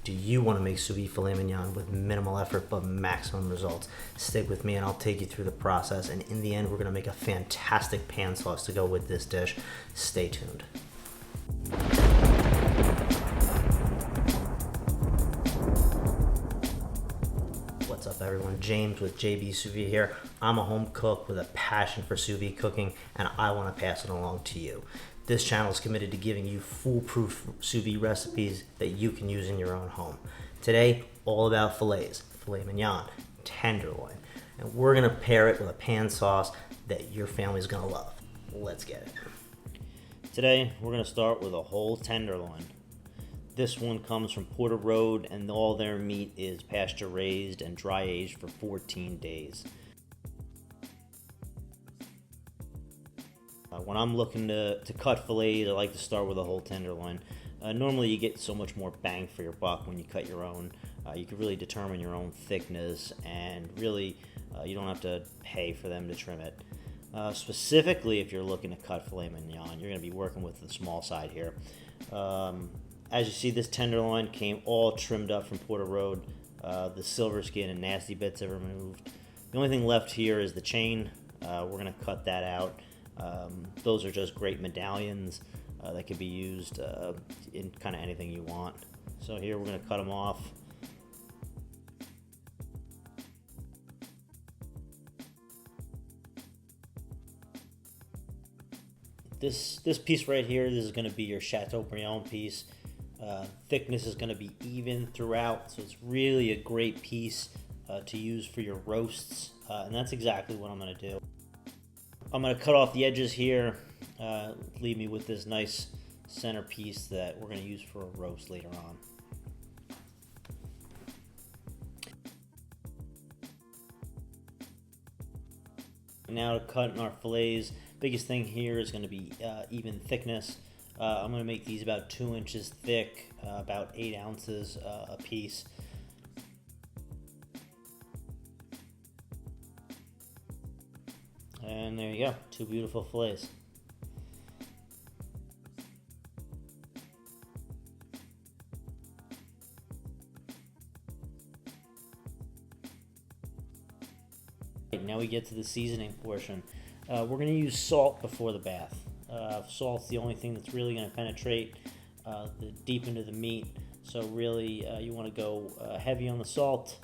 Do you want to make sous vide filet mignon with minimal effort but maximum results? Stick with me and I'll take you through the process, and in the end we're going to make a fantastic pan sauce to go with this dish. Stay tuned. What's up everyone? James with JB Sous Vide here. I'm a home cook with a passion for sous vide cooking, and I want to pass it along to you. This channel is committed to giving you foolproof sous vide recipes that you can use in your own home. Today, all about fillets, filet mignon, tenderloin, and we're gonna pair it with a pan sauce that your family's gonna love. Let's get it. Today, we're gonna start with a whole tenderloin. This one comes from Porter Road, and all their meat is pasture raised and dry aged for 14 days. When I'm looking to cut fillets, I like to start with a whole tenderloin. Normally you get so much more bang for your buck when you cut your own. You can really determine your own thickness, and really you don't have to pay for them to trim it. Specifically, if you're looking to cut filet mignon, you're going to be working with the small side here. As you see, this tenderloin came all trimmed up from Porter Road. The silver skin and nasty bits are removed. The only thing left here is the chain. We're going to cut that out. Those are just great medallions that can be used in kind of anything you want. So here we're going to cut them off. This piece right here, this is going to be your Chateaubriand piece. Thickness is going to be even throughout, so it's really a great piece to use for your roasts, and that's exactly what I'm going to do. I'm going to cut off the edges here, leave me with this nice center piece that we're going to use for a roast later on. Now to cut in our fillets, biggest thing here is going to be even thickness. I'm going to make these about 2 inches thick, about 8 ounces a piece. And there you go, 2 beautiful fillets. Now we get to the seasoning portion. We're going to use salt before the bath. Salt's the only thing that's really going to penetrate deep into the meat. So really, you want to go heavy on the salt.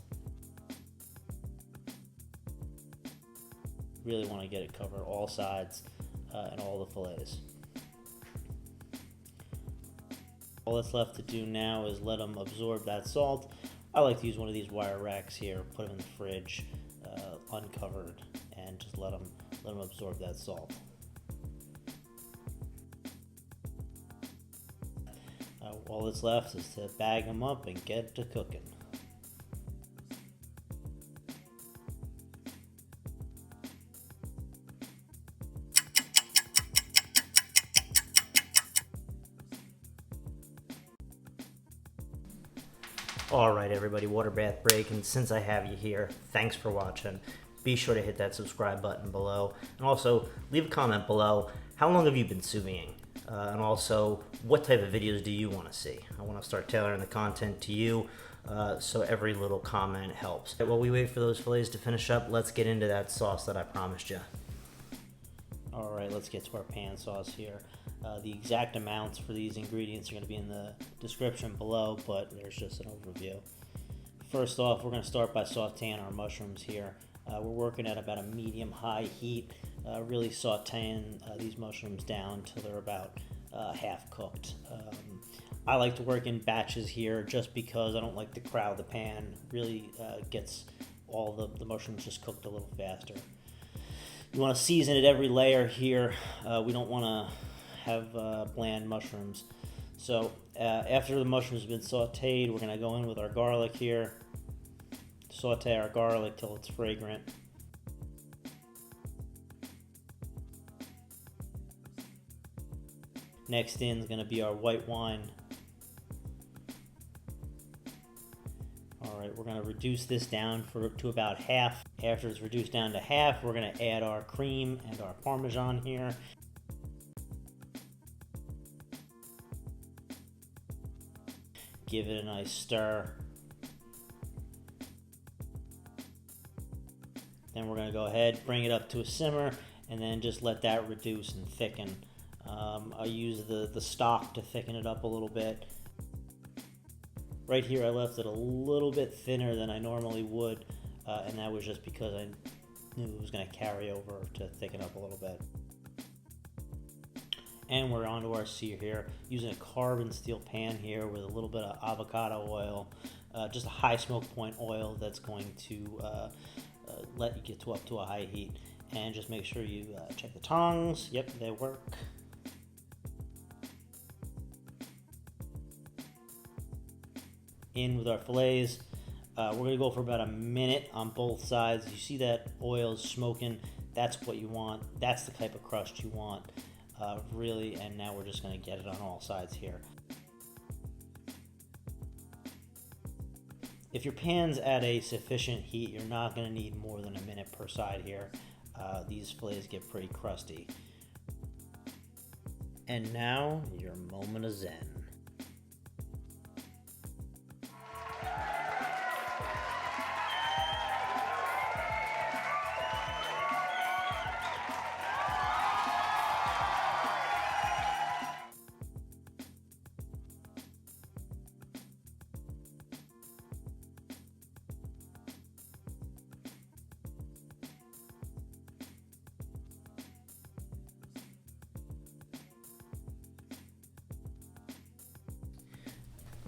Really want to get it covered all sides and all the fillets. All that's left to do now is let them absorb that salt. I like to use one of these wire racks here, put them in the fridge, uncovered, and just let them absorb that salt. All that's left is to bag them up and get to cooking. Alright everybody, water bath break, and since I have you here, thanks for watching. Be sure to hit that subscribe button below, and also leave a comment below. How long have you been sous videing? And also, what type of videos do you want to see? I want to start tailoring the content to you, so every little comment helps. While we wait for those fillets to finish up, let's get into that sauce that I promised you. Alright, let's get to our pan sauce here. The exact amounts for these ingredients are going to be in the description below, but there's just an overview. First off, we're going to start by sauteing our mushrooms here. We're working at about a medium-high heat, really sauteing these mushrooms down till they're about half cooked. I like to work in batches here just because I don't like to crowd the pan. Really gets all the mushrooms just cooked a little faster. You want to season at every layer here. We don't want to have bland mushrooms. So after the mushrooms have been sauteed, we're going to go in with our garlic here. Saute our garlic till it's fragrant. Next in is going to be our white wine. Alright, we're going to reduce this down to about half. After it's reduced down to half, we're going to add our cream and our Parmesan here. give it a nice stir. Then we're going to go ahead, bring it up to a simmer, and then just let that reduce and thicken. I use the stock to thicken it up a little bit. Right here I left it a little bit thinner than I normally would, and that was just because I knew it was going to carry over to thicken up a little bit. And we're onto our sear here, using a carbon steel pan here with a little bit of avocado oil, just a high smoke point oil that's going to let you get up to a high heat. And just make sure you check the tongs. Yep, they work. In with our fillets. We're going to go for about a minute on both sides. You see that oil is smoking. That's what you want. That's the type of crust you want, really. And now we're just going to get it on all sides here. If your pan's at a sufficient heat, you're not going to need more than a minute per side here. These fillets get pretty crusty. And now, your moment of zen.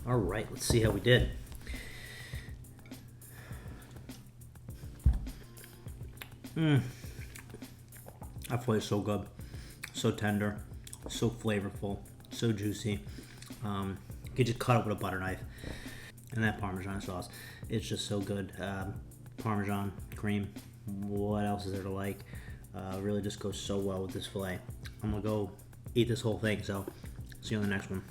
All right, let's see how we did. That filet is so good, so tender, so flavorful, so juicy. You could just cut it with a butter knife. And that Parmesan sauce, it's just so good. Parmesan, cream, what else is there to like? Really just goes so well with this filet. I'm gonna go eat this whole thing, so see you on the next one.